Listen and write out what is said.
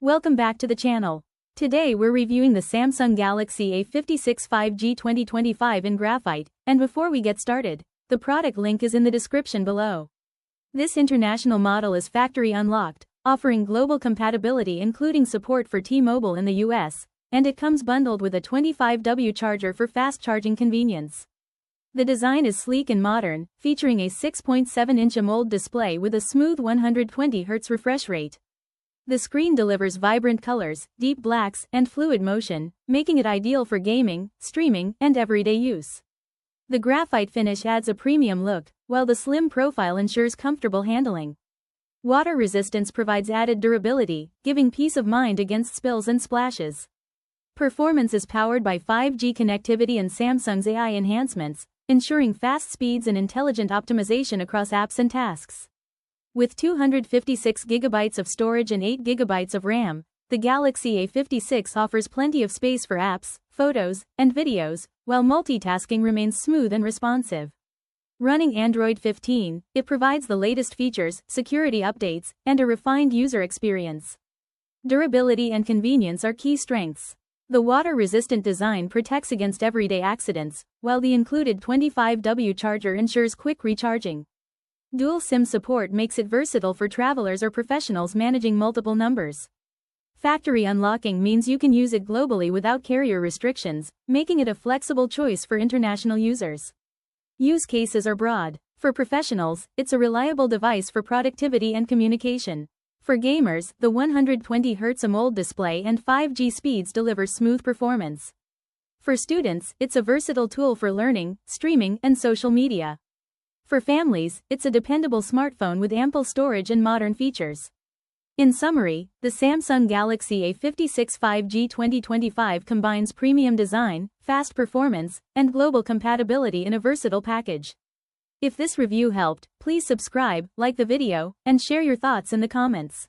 Welcome back to the channel. Today we're reviewing the Samsung Galaxy A56 5G 2025 in Graphite, and before we get started, the product link is in the description below. This international model is factory unlocked, offering global compatibility including support for T-Mobile in the US, and it comes bundled with a 25W charger for fast charging convenience. The design is sleek and modern, featuring a 6.7-inch AMOLED display with a smooth 120Hz refresh rate. The screen delivers vibrant colors, deep blacks, and fluid motion, making it ideal for gaming, streaming, and everyday use. The graphite finish adds a premium look, while the slim profile ensures comfortable handling. Water resistance provides added durability, giving peace of mind against spills and splashes. Performance is powered by 5G connectivity and Samsung's AI enhancements, ensuring fast speeds and intelligent optimization across apps and tasks. With 256GB of storage and 8GB of RAM, the Galaxy A56 offers plenty of space for apps, photos, and videos, while multitasking remains smooth and responsive. Running Android 15, it provides the latest features, security updates, and a refined user experience. Durability and convenience are key strengths. The water-resistant design protects against everyday accidents, while the included 25W charger ensures quick recharging. Dual SIM support makes it versatile for travelers or professionals managing multiple numbers. Factory unlocking means you can use it globally without carrier restrictions, making it a flexible choice for international users. Use cases are broad. For professionals, it's a reliable device for productivity and communication. For gamers, the 120Hz AMOLED display and 5G speeds deliver smooth performance. For students, it's a versatile tool for learning, streaming, and social media. For families, it's a dependable smartphone with ample storage and modern features. In summary, the Samsung Galaxy A56 5G 2025 combines premium design, fast performance, and global compatibility in a versatile package. If this review helped, please subscribe, like the video, and share your thoughts in the comments.